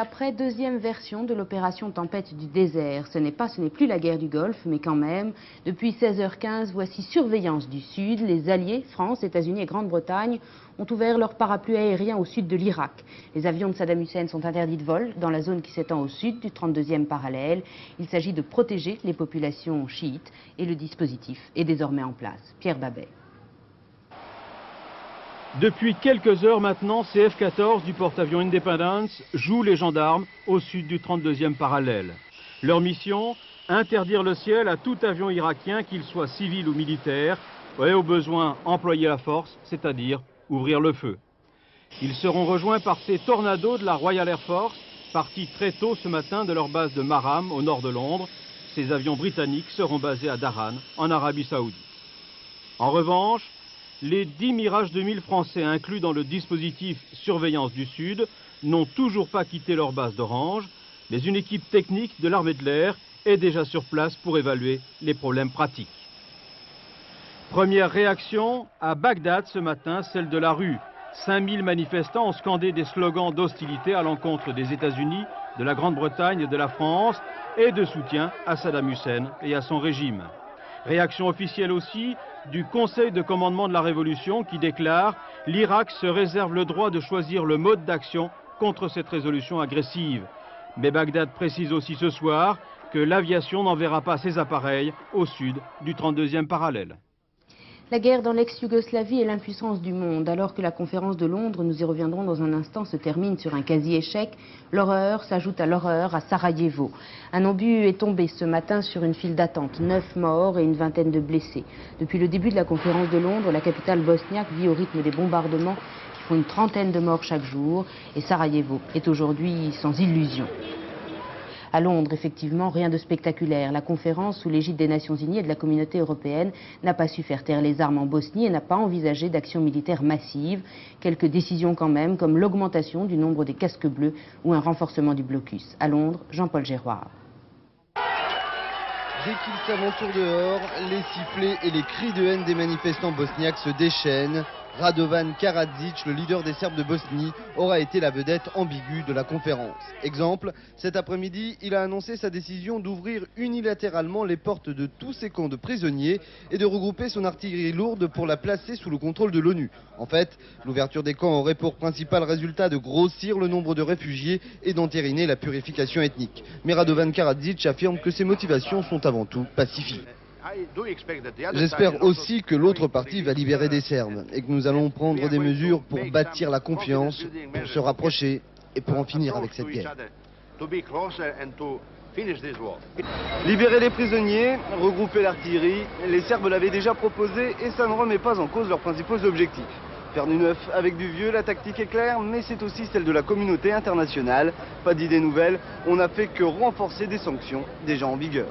après, deuxième version de l'opération Tempête du désert. Ce n'est plus la guerre du Golfe, mais quand même. Depuis 16h15, voici surveillance du Sud. Les alliés, France, États-Unis et Grande-Bretagne, ont ouvert leur parapluie aérien au sud de l'Irak. Les avions de Saddam Hussein sont interdits de vol dans la zone qui s'étend au sud du 32e parallèle. Il s'agit de protéger les populations chiites et le dispositif est désormais en place. Pierre Babet. Depuis quelques heures maintenant, ces F-14 du porte-avions Independence jouent les gendarmes au sud du 32e parallèle. Leur mission, interdire le ciel à tout avion irakien, qu'il soit civil ou militaire, et au besoin employer la force, c'est-à-dire ouvrir le feu. Ils seront rejoints par ces Tornados de la Royal Air Force, partis très tôt ce matin de leur base de Marham, au nord de Londres. Ces avions britanniques seront basés à Dharan, en Arabie Saoudite. En revanche, les 10 Mirage 2000 français inclus dans le dispositif Surveillance du Sud n'ont toujours pas quitté leur base d'Orange, mais une équipe technique de l'armée de l'air est déjà sur place pour évaluer les problèmes pratiques. Première réaction à Bagdad ce matin, celle de la rue. 5000 manifestants ont scandé des slogans d'hostilité à l'encontre des États-Unis, de la Grande-Bretagne et de la France et de soutien à Saddam Hussein et à son régime. Réaction officielle aussi du Conseil de commandement de la Révolution qui déclare « L'Irak se réserve le droit de choisir le mode d'action contre cette résolution agressive ». Mais Bagdad précise aussi ce soir que l'aviation n'enverra pas ses appareils au sud du 32e parallèle. La guerre dans l'ex-Yougoslavie et l'impuissance du monde. Alors que la conférence de Londres, nous y reviendrons dans un instant, se termine sur un quasi-échec, l'horreur s'ajoute à l'horreur à Sarajevo. Un obus est tombé ce matin sur une file d'attente, 9 morts et une vingtaine de blessés. Depuis le début de la conférence de Londres, la capitale bosniaque vit au rythme des bombardements qui font une trentaine de morts chaque jour et Sarajevo est aujourd'hui sans illusion. À Londres, effectivement, rien de spectaculaire. La conférence, sous l'égide des Nations Unies et de la communauté européenne, n'a pas su faire taire les armes en Bosnie et n'a pas envisagé d'action militaire massive. Quelques décisions quand même, comme l'augmentation du nombre des casques bleus ou un renforcement du blocus. À Londres, Jean-Paul Géroard. Dès qu'ils s'aventurent dehors, les sifflets et les cris de haine des manifestants bosniaques se déchaînent. Radovan Karadzic, le leader des Serbes de Bosnie, aura été la vedette ambiguë de la conférence. Exemple, cet après-midi, il a annoncé sa décision d'ouvrir unilatéralement les portes de tous ses camps de prisonniers et de regrouper son artillerie lourde pour la placer sous le contrôle de l'ONU. En fait, l'ouverture des camps aurait pour principal résultat de grossir le nombre de réfugiés et d'entériner la purification ethnique. Mais Radovan Karadzic affirme que ses motivations sont avant tout pacifiques. J'espère aussi que l'autre partie va libérer des Serbes et que nous allons prendre des mesures pour bâtir la confiance, pour se rapprocher et pour en finir avec cette guerre. Libérer les prisonniers, regrouper l'artillerie, les Serbes l'avaient déjà proposé et ça ne remet pas en cause leurs principaux objectifs. Faire du neuf avec du vieux, la tactique est claire, mais c'est aussi celle de la communauté internationale. Pas d'idées nouvelles, on n'a fait que renforcer des sanctions déjà en vigueur.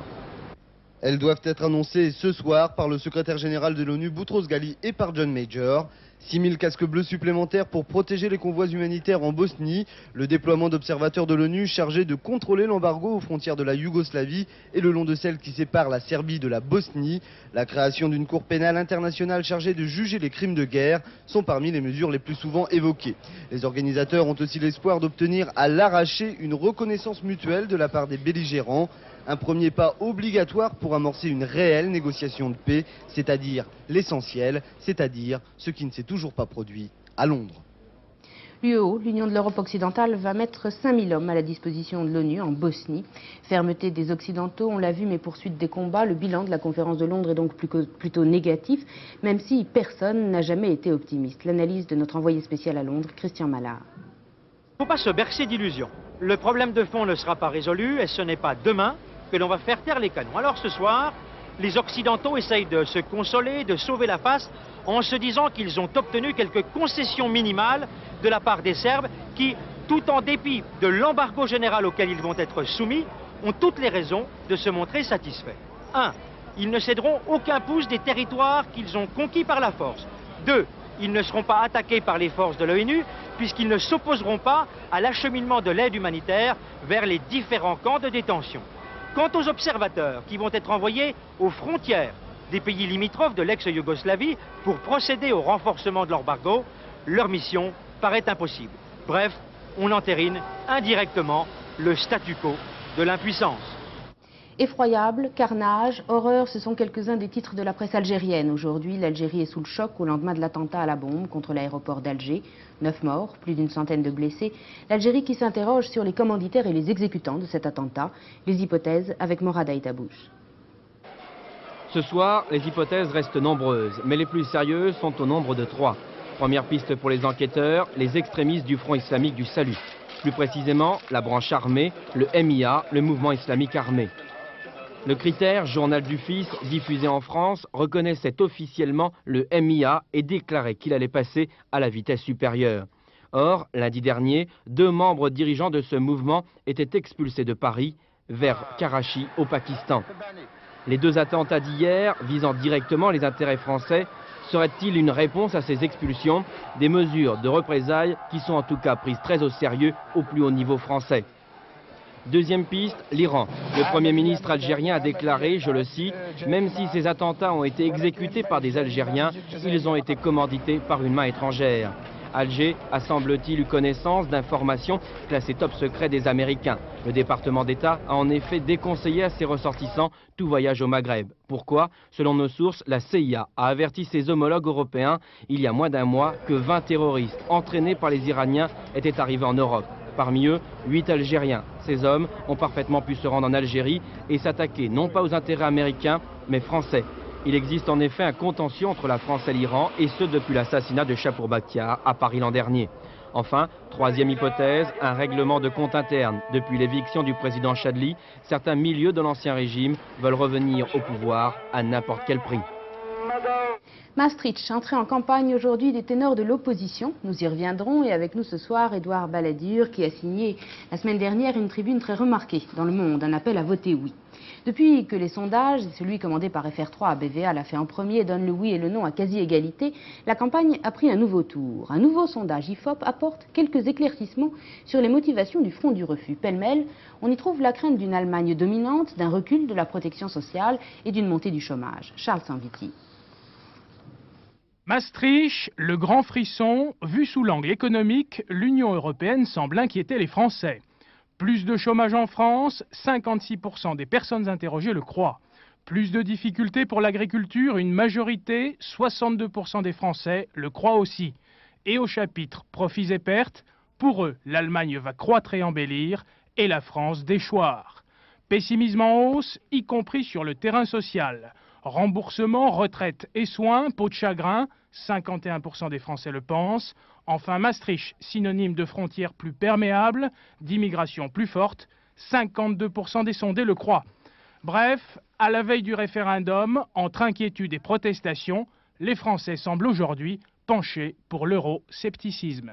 Elles doivent être annoncées ce soir par le secrétaire général de l'ONU, Boutros Ghali, et par John Major. 6000 casques bleus supplémentaires pour protéger les convois humanitaires en Bosnie. Le déploiement d'observateurs de l'ONU chargés de contrôler l'embargo aux frontières de la Yougoslavie et le long de celle qui sépare la Serbie de la Bosnie. La création d'une cour pénale internationale chargée de juger les crimes de guerre sont parmi les mesures les plus souvent évoquées. Les organisateurs ont aussi l'espoir d'obtenir à l'arraché une reconnaissance mutuelle de la part des belligérants. Un premier pas obligatoire pour amorcer une réelle négociation de paix, c'est-à-dire l'essentiel, c'est-à-dire ce qui ne s'est toujours pas produit à Londres. L'UE, l'Union de l'Europe occidentale, va mettre 5000 hommes à la disposition de l'ONU en Bosnie. Fermeté des Occidentaux, on l'a vu, mais poursuite des combats. Le bilan de la conférence de Londres est donc plutôt négatif, même si personne n'a jamais été optimiste. L'analyse de notre envoyé spécial à Londres, Christian Mallard. Il ne faut pas se bercer d'illusions. Le problème de fond ne sera pas résolu et ce n'est pas demain que l'on va faire taire les canons. Alors ce soir, les Occidentaux essayent de se consoler, de sauver la face, en se disant qu'ils ont obtenu quelques concessions minimales de la part des Serbes qui, tout en dépit de l'embargo général auquel ils vont être soumis, ont toutes les raisons de se montrer satisfaits. 1. Ils ne céderont aucun pouce des territoires qu'ils ont conquis par la force. 2. Ils ne seront pas attaqués par les forces de l'ONU puisqu'ils ne s'opposeront pas à l'acheminement de l'aide humanitaire vers les différents camps de détention. Quant aux observateurs qui vont être envoyés aux frontières des pays limitrophes de l'ex-Yougoslavie pour procéder au renforcement de l'embargo, leur mission paraît impossible. Bref, on entérine indirectement le statu quo de l'impuissance. Effroyable, carnage, horreur, ce sont quelques-uns des titres de la presse algérienne. Aujourd'hui, l'Algérie est sous le choc au lendemain de l'attentat à la bombe contre l'aéroport d'Alger. 9 morts, plus d'une centaine de blessés. L'Algérie qui s'interroge sur les commanditaires et les exécutants de cet attentat. Les hypothèses avec Morad Aïtabouche. Ce soir, les hypothèses restent nombreuses, mais les plus sérieuses sont au nombre de 3. Première piste pour les enquêteurs, les extrémistes du Front islamique du salut. Plus précisément, la branche armée, le MIA, le mouvement islamique armé. Le Critère, journal du Fils, diffusé en France, reconnaissait officiellement le MIA et déclarait qu'il allait passer à la vitesse supérieure. Or, lundi dernier, 2 membres dirigeants de ce mouvement étaient expulsés de Paris vers Karachi au Pakistan. Les 2 attentats d'hier, visant directement les intérêts français, seraient-ils une réponse à ces expulsions? Des mesures de représailles qui sont en tout cas prises très au sérieux au plus haut niveau français. Deuxième piste, l'Iran. Le Premier ministre algérien a déclaré, je le cite, « Même si ces attentats ont été exécutés par des Algériens, ils ont été commandités par une main étrangère. » Alger a, semble-t-il, eu connaissance d'informations classées top secret des Américains. Le département d'État a en effet déconseillé à ses ressortissants tout voyage au Maghreb. Pourquoi? Selon nos sources, la CIA a averti ses homologues européens il y a moins d'un mois que 20 terroristes entraînés par les Iraniens étaient arrivés en Europe. Parmi eux, 8 Algériens. Ces hommes ont parfaitement pu se rendre en Algérie et s'attaquer non pas aux intérêts américains, mais français. Il existe en effet un contentieux entre la France et l'Iran, et ce depuis l'assassinat de Chapour Bakhtiar à Paris l'an dernier. Enfin, troisième hypothèse, un règlement de compte interne. Depuis l'éviction du président Chadli, certains milieux de l'ancien régime veulent revenir au pouvoir à n'importe quel prix. Maastricht, entrée en campagne aujourd'hui des ténors de l'opposition. Nous y reviendrons et avec nous ce soir, Édouard Balladur qui a signé la semaine dernière une tribune très remarquée dans Le Monde, un appel à voter oui. Depuis que les sondages, et celui commandé par FR3 à BVA l'a fait en premier, donnent le oui et le non à quasi-égalité, la campagne a pris un nouveau tour. Un nouveau sondage IFOP apporte quelques éclaircissements sur les motivations du front du refus. Pêle-mêle, on y trouve la crainte d'une Allemagne dominante, d'un recul de la protection sociale et d'une montée du chômage. Charles Sanviti. Maastricht, le grand frisson, vu sous l'angle économique, l'Union européenne semble inquiéter les Français. Plus de chômage en France, 56% des personnes interrogées le croient. Plus de difficultés pour l'agriculture, une majorité, 62% des Français, le croient aussi. Et au chapitre profits et pertes, pour eux, l'Allemagne va croître et embellir, et la France déchoir. Pessimisme en hausse, y compris sur le terrain social. Remboursement, retraite et soins, peau de chagrin, 51% des Français le pensent. Enfin, Maastricht, synonyme de frontières plus perméables, d'immigration plus forte, 52% des sondés le croient. Bref, à la veille du référendum, entre inquiétude et protestation, les Français semblent aujourd'hui penchés pour l'euroscepticisme.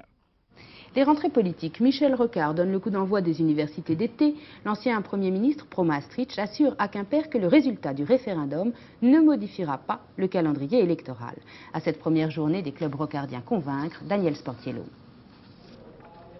Les rentrées politiques. Michel Rocard donne le coup d'envoi des universités d'été. L'ancien Premier ministre pro-Maastricht assure à Quimper que le résultat du référendum ne modifiera pas le calendrier électoral. À cette première journée des clubs rocardiens convaincre, Daniel Sportiello.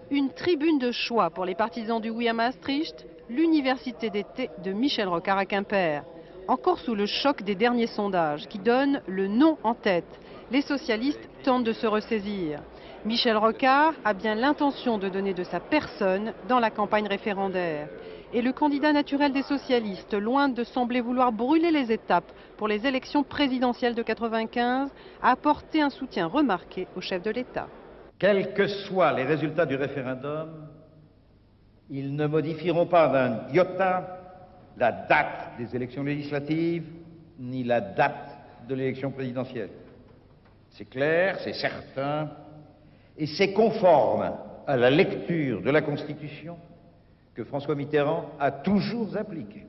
Une tribune de choix pour les partisans du oui à Maastricht, l'université d'été de Michel Rocard à Quimper. Encore sous le choc des derniers sondages qui donnent le non en tête. Les socialistes tentent de se ressaisir. Michel Rocard a bien l'intention de donner de sa personne dans la campagne référendaire. Et le candidat naturel des socialistes, loin de sembler vouloir brûler les étapes pour les élections présidentielles de 1995, a apporté un soutien remarqué au chef de l'État. Quels que soient les résultats du référendum, ils ne modifieront pas d'un iota la date des élections législatives ni la date de l'élection présidentielle. C'est clair, c'est certain. Et c'est conforme à la lecture de la Constitution que François Mitterrand a toujours appliquée.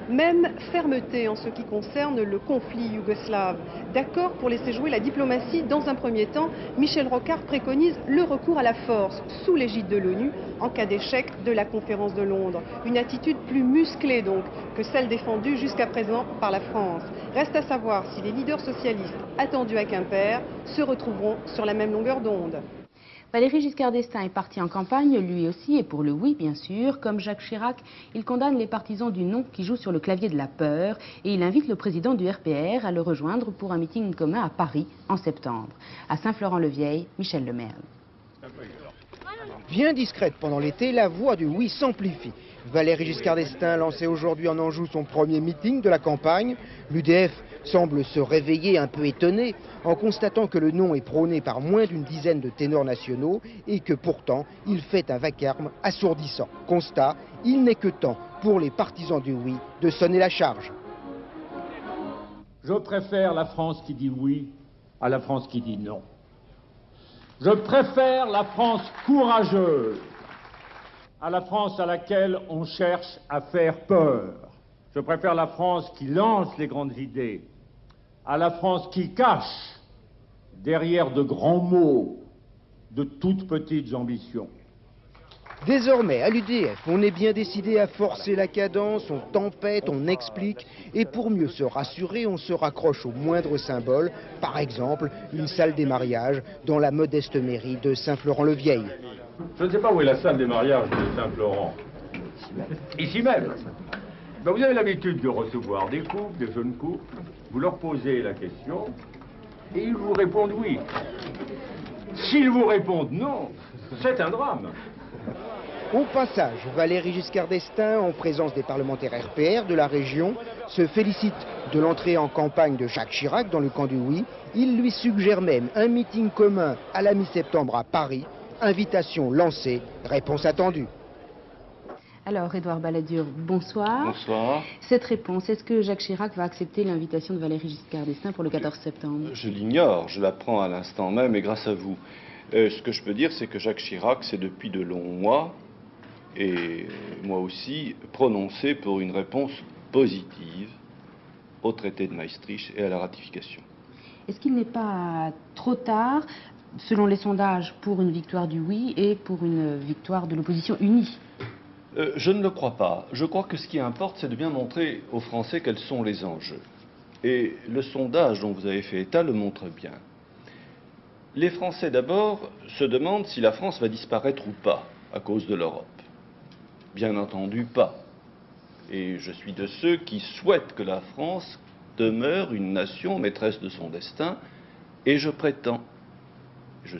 Même fermeté en ce qui concerne le conflit yougoslave. D'accord pour laisser jouer la diplomatie dans un premier temps, Michel Rocard préconise le recours à la force sous l'égide de l'ONU en cas d'échec de la conférence de Londres. Une attitude plus musclée donc que celle défendue jusqu'à présent par la France. Reste à savoir si les leaders socialistes attendus à Quimper se retrouveront sur la même longueur d'onde. Valéry Giscard d'Estaing est parti en campagne, lui aussi, et pour le oui, bien sûr. Comme Jacques Chirac, il condamne les partisans du non qui jouent sur le clavier de la peur et il invite le président du RPR à le rejoindre pour un meeting commun à Paris en septembre. À Saint-Florent-le-Vieil, Michel Lemerle. Bien discrète pendant l'été, la voix du oui s'amplifie. Valéry Giscard d'Estaing lançait aujourd'hui en Anjou son premier meeting de la campagne. L'UDF semble se réveiller un peu étonné en constatant que le non est prôné par moins d'une dizaine de ténors nationaux et que pourtant il fait un vacarme assourdissant. Constat, il n'est que temps pour les partisans du oui de sonner la charge. Je préfère la France qui dit oui à la France qui dit non. Je préfère la France courageuse à la France à laquelle on cherche à faire peur. Je préfère la France qui lance les grandes idées à la France qui cache derrière de grands mots de toutes petites ambitions. Désormais, à l'UDF, on est bien décidé à forcer la cadence, on tempête, on explique, et pour mieux se rassurer, on se raccroche au moindre symbole, par exemple une salle des mariages dans la modeste mairie de Saint-Florent-le-Vieil. Je ne sais pas où est la salle des mariages de Saint-Florent. Ici même. Ben, vous avez l'habitude de recevoir des couples, des jeunes couples, vous leur posez la question, et ils vous répondent oui. S'ils vous répondent non, c'est un drame. Au passage, Valéry Giscard d'Estaing, en présence des parlementaires RPR de la région, se félicite de l'entrée en campagne de Jacques Chirac dans le camp du oui. Il lui suggère même un meeting commun à la mi-septembre à Paris. Invitation lancée, réponse attendue. Alors, Édouard Balladur, bonsoir. Bonsoir. Cette réponse, est-ce que Jacques Chirac va accepter l'invitation de Valéry Giscard d'Estaing pour le 14 septembre? Je l'ignore, je l'apprends à l'instant même et grâce à vous. Ce que je peux dire, c'est que Jacques Chirac s'est depuis de longs mois, et moi aussi, prononcé pour une réponse positive au traité de Maastricht et à la ratification. Est-ce qu'il n'est pas trop tard, selon les sondages, pour une victoire du oui et pour une victoire de l'opposition unie? Je ne le crois pas. Je crois que ce qui importe, c'est de bien montrer aux Français quels sont les enjeux. Et le sondage dont vous avez fait état le montre bien. Les Français, d'abord, se demandent si la France va disparaître ou pas à cause de l'Europe. Bien entendu, pas. Et je suis de ceux qui souhaitent que la France demeure une nation maîtresse de son destin, et je prétends, je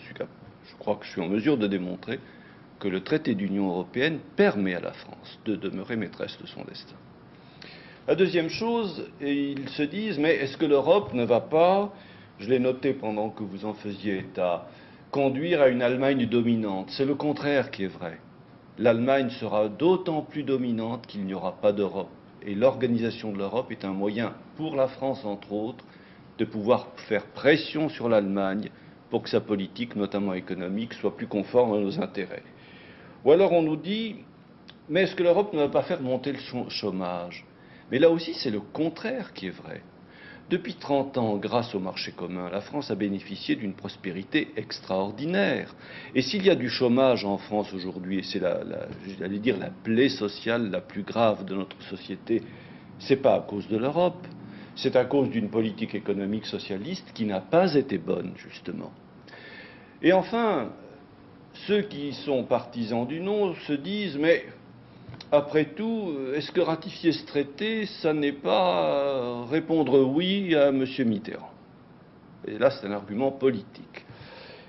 crois que je suis en mesure de démontrer que le traité d'Union européenne permet à la France de demeurer maîtresse de son destin. La deuxième chose, ils se disent, mais est-ce que l'Europe ne va pas, je l'ai noté pendant que vous en faisiez état, conduire à une Allemagne dominante? C'est le contraire qui est vrai. L'Allemagne sera d'autant plus dominante qu'il n'y aura pas d'Europe. Et l'organisation de l'Europe est un moyen pour la France, entre autres, de pouvoir faire pression sur l'Allemagne pour que sa politique, notamment économique, soit plus conforme à nos intérêts. Ou alors on nous dit, mais est-ce que l'Europe ne va pas faire monter le chômage? Mais là aussi, c'est le contraire qui est vrai. Depuis 30 ans, grâce au marché commun, la France a bénéficié d'une prospérité extraordinaire. Et s'il y a du chômage en France aujourd'hui, et c'est j'allais dire la plaie sociale la plus grave de notre société, c'est pas à cause de l'Europe, c'est à cause d'une politique économique socialiste qui n'a pas été bonne, justement. Et enfin, ceux qui sont partisans du non se disent, mais après tout, est-ce que ratifier ce traité, ça n'est pas répondre oui à M. Mitterrand? Et là, c'est un argument politique.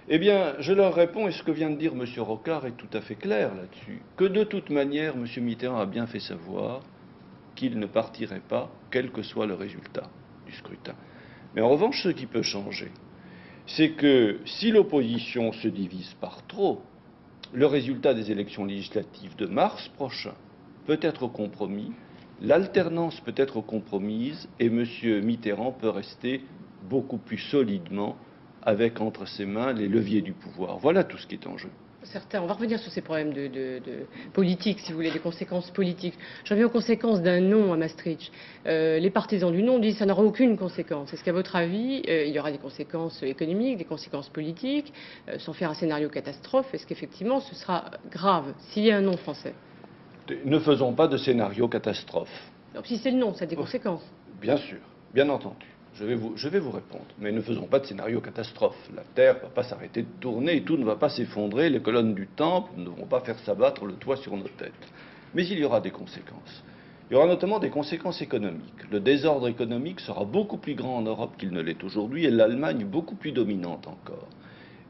Eh bien, je leur réponds, et ce que vient de dire M. Rocard est tout à fait clair là-dessus, que de toute manière, M. Mitterrand a bien fait savoir qu'il ne partirait pas, quel que soit le résultat du scrutin. Mais en revanche, ce qui peut changer, c'est que si l'opposition se divise par trop, le résultat des élections législatives de mars prochain peut être compromis, l'alternance peut être compromise et M. Mitterrand peut rester beaucoup plus solidement avec entre ses mains les leviers du pouvoir. Voilà tout ce qui est en jeu. Certains, on va revenir sur ces problèmes de politique, si vous voulez, des conséquences politiques. J'en viens aux conséquences d'un non à Maastricht. Les partisans du non disent que ça n'aura aucune conséquence. Est-ce qu'à votre avis, il y aura des conséquences économiques, des conséquences politiques, sans faire un scénario catastrophe? Est-ce qu'effectivement ce sera grave s'il y a un non français? Ne faisons pas de scénario catastrophe. Donc, si c'est le non, ça a des conséquences. Bien sûr, bien entendu. Je vais vous répondre. Mais ne faisons pas de scénario catastrophe. La Terre ne va pas s'arrêter de tourner et tout ne va pas s'effondrer. Les colonnes du temple ne vont pas faire s'abattre le toit sur nos têtes. Mais il y aura des conséquences. Il y aura notamment des conséquences économiques. Le désordre économique sera beaucoup plus grand en Europe qu'il ne l'est aujourd'hui et l'Allemagne beaucoup plus dominante encore.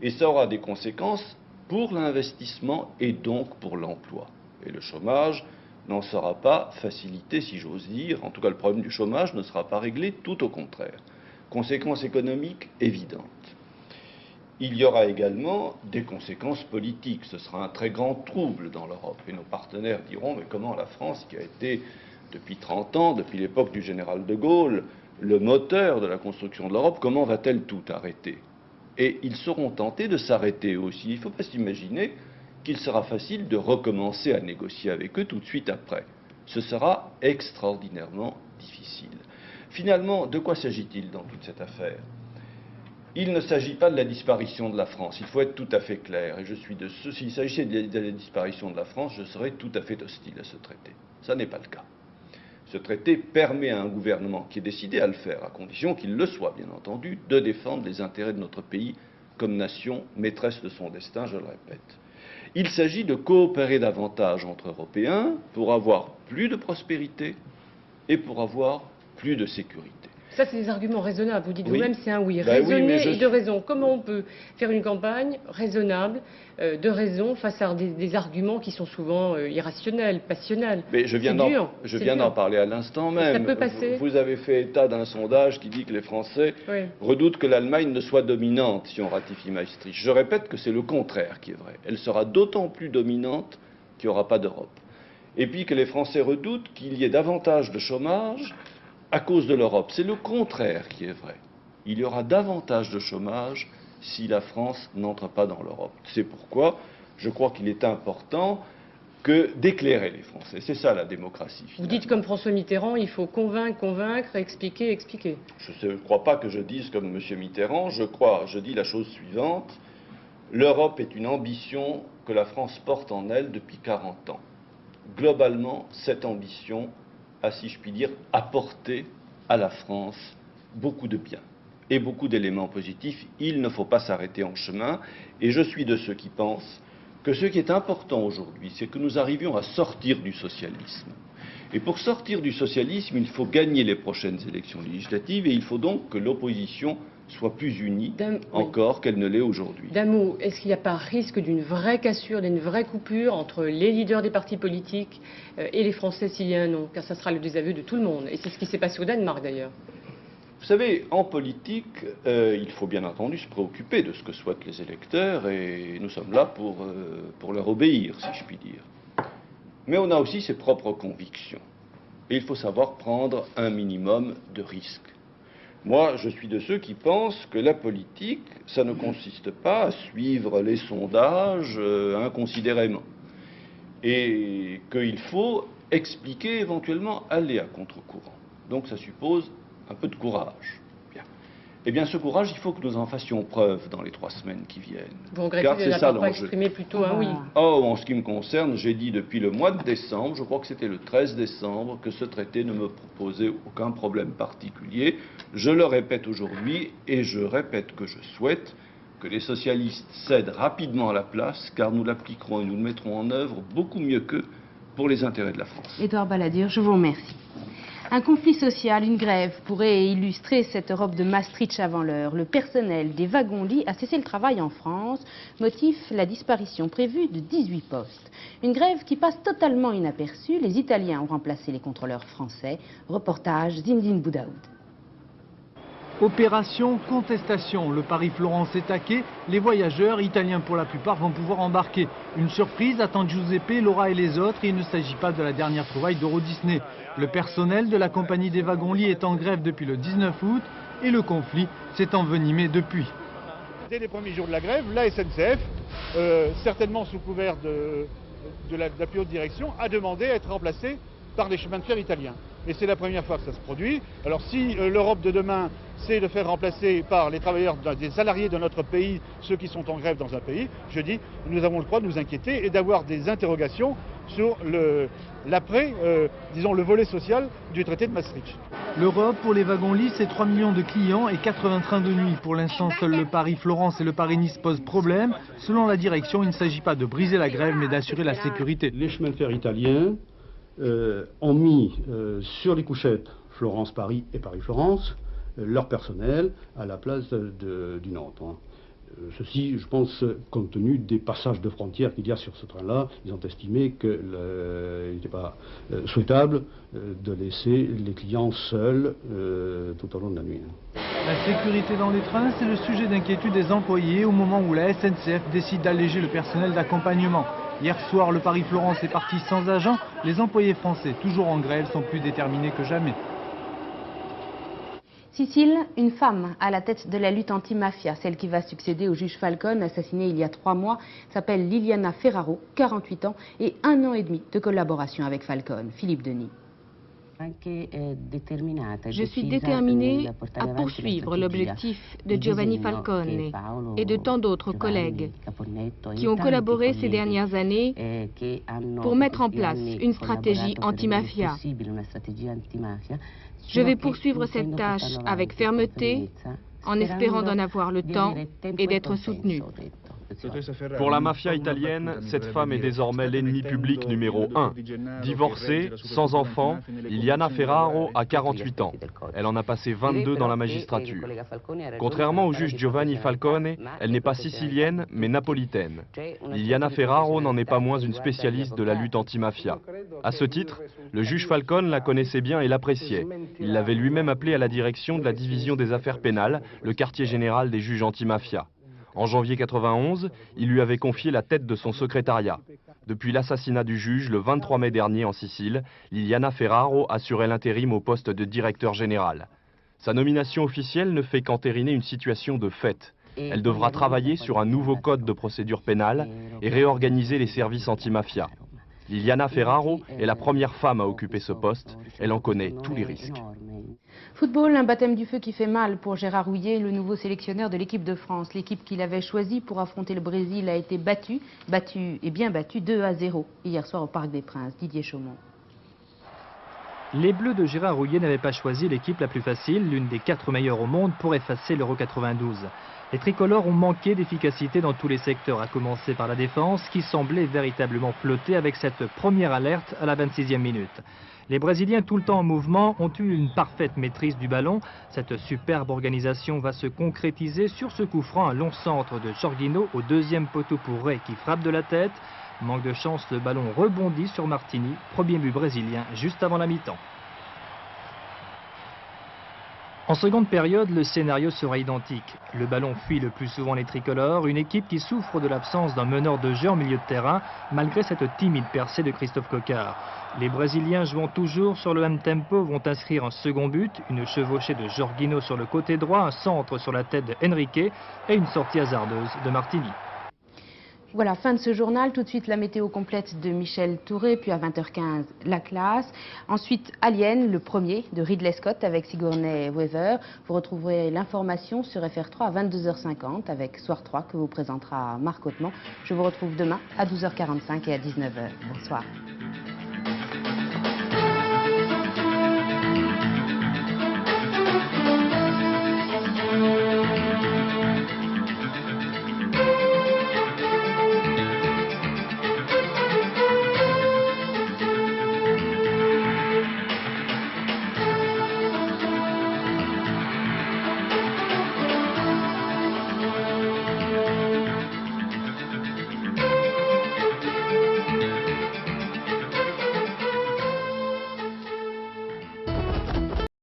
Et ça aura des conséquences pour l'investissement et donc pour l'emploi. Et le chômage n'en sera pas facilité, si j'ose dire. En tout cas, le problème du chômage ne sera pas réglé, tout au contraire. Conséquences économiques évidentes. Il y aura également des conséquences politiques. Ce sera un très grand trouble dans l'Europe. Et nos partenaires diront, mais comment la France, qui a été depuis 30 ans, depuis l'époque du général de Gaulle, le moteur de la construction de l'Europe, comment va-t-elle tout arrêter? Et ils seront tentés de s'arrêter aussi. Il ne faut pas s'imaginer qu'il sera facile de recommencer à négocier avec eux tout de suite après. Ce sera extraordinairement difficile. Finalement, de quoi s'agit-il dans toute cette affaire? Il ne s'agit pas de la disparition de la France, il faut être tout à fait clair. Et je suis de ceux, s'il s'agissait de la disparition de la France, je serais tout à fait hostile à ce traité. Ça n'est pas le cas. Ce traité permet à un gouvernement qui est décidé à le faire, à condition qu'il le soit, bien entendu, de défendre les intérêts de notre pays comme nation maîtresse de son destin, je le répète. Il s'agit de coopérer davantage entre Européens pour avoir plus de prospérité et pour avoir plus de sécurité. Ça, c'est des arguments raisonnables. Vous dites Oui. vous-même, c'est un oui. Ben Raisonné oui, et de raison. Comment on peut faire une campagne raisonnable, de raison, face à des arguments qui sont souvent irrationnels, passionnels? Mais je viens d'en parler à l'instant même. Ça peut passer. Vous avez fait état d'un sondage qui dit que les Français redoutent que l'Allemagne ne soit dominante si on ratifie Maastricht. Je répète que c'est le contraire qui est vrai. Elle sera d'autant plus dominante qu'il n'y aura pas d'Europe. Et puis que les Français redoutent qu'il y ait davantage de chômage à cause de l'Europe. C'est le contraire qui est vrai. Il y aura davantage de chômage si la France n'entre pas dans l'Europe. C'est pourquoi je crois qu'il est important d'éclairer les Français. C'est ça la démocratie. Vous dites comme François Mitterrand, il faut convaincre, convaincre, expliquer, expliquer. Je ne crois pas que je dise comme M. Mitterrand, je dis la chose suivante. L'Europe est une ambition que la France porte en elle depuis 40 ans. Globalement, cette ambition a, si je puis dire, apporté à la France beaucoup de bien et beaucoup d'éléments positifs. Il ne faut pas s'arrêter en chemin. Et je suis de ceux qui pensent que ce qui est important aujourd'hui, c'est que nous arrivions à sortir du socialisme. Et pour sortir du socialisme, il faut gagner les prochaines élections législatives et il faut donc que l'opposition soit plus unie encore qu'elle ne l'est aujourd'hui. D'un mot, est-ce qu'il n'y a pas risque d'une vraie cassure, d'une vraie coupure entre les leaders des partis politiques et les Français s'il y a un non? Car ça sera le désaveu de tout le monde. Et c'est ce qui s'est passé au Danemark d'ailleurs. Vous savez, en politique, il faut bien entendu se préoccuper de ce que souhaitent les électeurs et nous sommes là pour leur obéir, si je puis dire. Mais on a aussi ses propres convictions. Et il faut savoir prendre un minimum de risques. Moi, je suis de ceux qui pensent que la politique, ça ne consiste pas à suivre les sondages inconsidérément. Et qu'il faut expliquer, éventuellement, aller à contre-courant. Donc ça suppose un peu de courage. Bien. Eh bien, ce courage, il faut que nous en fassions preuve dans les 3 semaines qui viennent. Vous regrettez de n'avoir pas exprimé plutôt un oui? Oh, en ce qui me concerne, j'ai dit depuis le mois de décembre, je crois que c'était le 13 décembre, que ce traité ne me proposait aucun problème particulier. Je le répète aujourd'hui et je répète que je souhaite que les socialistes cèdent rapidement à la place, car nous l'appliquerons et nous le mettrons en œuvre beaucoup mieux qu'eux pour les intérêts de la France. Édouard Balladur, je vous remercie. Un conflit social, une grève pourrait illustrer cette Europe de Maastricht avant l'heure. Le personnel des wagons-lits a cessé le travail en France, motif la disparition prévue de 18 postes. Une grève qui passe totalement inaperçue. Les Italiens ont remplacé les contrôleurs français. Reportage Zinedine Boudaoud. Opération contestation. Le Paris-Florence est taqué. Les voyageurs, italiens pour la plupart, vont pouvoir embarquer. Une surprise attend Giuseppe, Laura et les autres. Et il ne s'agit pas de la dernière trouvaille d'Euro Disney. Le personnel de la compagnie des wagons-lits est en grève depuis le 19 août et le conflit s'est envenimé depuis. Dès les premiers jours de la grève, la SNCF, certainement sous couvert de la plus haute direction, a demandé à être remplacée par les chemins de fer italiens. Et c'est la première fois que ça se produit. Alors si l'Europe de demain, c'est de faire remplacer par les travailleurs, des salariés de notre pays, ceux qui sont en grève dans un pays, je dis, nous avons le droit de nous inquiéter et d'avoir des interrogations sur l'après, disons le volet social du traité de Maastricht. L'Europe, pour les wagons-lits, c'est 3 millions de clients et 80 trains de nuit. Pour l'instant, seul le Paris-Florence et le Paris-Nice posent problème. Selon la direction, il ne s'agit pas de briser la grève, mais d'assurer la sécurité. Les chemins de fer italiens ont mis sur les couchettes Florence-Paris et Paris-Florence leur personnel à la place du Nantes. Ceci, je pense, compte tenu des passages de frontières qu'il y a sur ce train-là, ils ont estimé qu'il n'était pas souhaitable de laisser les clients seuls tout au long de la nuit. La sécurité dans les trains, c'est le sujet d'inquiétude des employés au moment où la SNCF décide d'alléger le personnel d'accompagnement. Hier soir, le Paris-Florence est parti sans agent. Les employés français, toujours en grève, sont plus déterminés que jamais. Sicile, une femme à la tête de la lutte anti-mafia, celle qui va succéder au juge Falcone, assassiné il y a 3 mois, s'appelle Liliana Ferraro, 48 ans, et 1 an et demi de collaboration avec Falcone. Philippe Denis. Je suis déterminée à poursuivre l'objectif de Giovanni Falcone et de tant d'autres collègues qui ont collaboré ces dernières années pour mettre en place une stratégie anti-mafia. Je vais poursuivre cette tâche avec fermeté, en espérant d'en avoir le temps et d'être soutenue. Pour la mafia italienne, cette femme est désormais l'ennemi public numéro 1. Divorcée, sans enfant, Liliana Ferraro a 48 ans. Elle en a passé 22 dans la magistrature. Contrairement au juge Giovanni Falcone, elle n'est pas sicilienne, mais napolitaine. Liliana Ferraro n'en est pas moins une spécialiste de la lutte anti-mafia. À ce titre, le juge Falcone la connaissait bien et l'appréciait. Il l'avait lui-même appelée à la direction de la division des affaires pénales, le quartier général des juges anti-mafia. En janvier 91, il lui avait confié la tête de son secrétariat. Depuis l'assassinat du juge le 23 mai dernier en Sicile, Liliana Ferraro assurait l'intérim au poste de directeur général. Sa nomination officielle ne fait qu'entériner une situation de fait. Elle devra travailler sur un nouveau code de procédure pénale et réorganiser les services anti-mafia. Liliana Ferraro est la première femme à occuper ce poste. Elle en connaît tous les risques. Football, un baptême du feu qui fait mal pour Gérard Houllier, le nouveau sélectionneur de l'équipe de France. L'équipe qu'il avait choisie pour affronter le Brésil a été battue et bien battue 2-0 hier soir au Parc des Princes. Didier Chaumont. Les Bleus de Gérard Houllier n'avaient pas choisi l'équipe la plus facile, l'une des 4 meilleures au monde pour effacer l'Euro 92. Les tricolores ont manqué d'efficacité dans tous les secteurs, à commencer par la défense qui semblait véritablement flotter avec cette première alerte à la 26e minute. Les Brésiliens, tout le temps en mouvement, ont eu une parfaite maîtrise du ballon. Cette superbe organisation va se concrétiser sur ce coup franc, un long centre de Jorginho au 2e poteau pour Rey qui frappe de la tête. Manque de chance, le ballon rebondit sur Martini, premier but brésilien juste avant la mi-temps. En seconde période, le scénario sera identique. Le ballon fuit le plus souvent les tricolores, une équipe qui souffre de l'absence d'un meneur de jeu en milieu de terrain, malgré cette timide percée de Christophe Coquard. Les Brésiliens, jouant toujours sur le même tempo, vont inscrire un second but, une chevauchée de Jorginho sur le côté droit, un centre sur la tête de Henrique et une sortie hasardeuse de Martini. Voilà, fin de ce journal. Tout de suite, la météo complète de Michel Touré, puis à 20h15, la classe. Ensuite, Alien, le premier, de Ridley Scott avec Sigourney Weaver. Vous retrouverez l'information sur FR3 à 22h50 avec Soir 3 que vous présentera Marc Hautement. Je vous retrouve demain à 12h45 et à 19h. Bonsoir.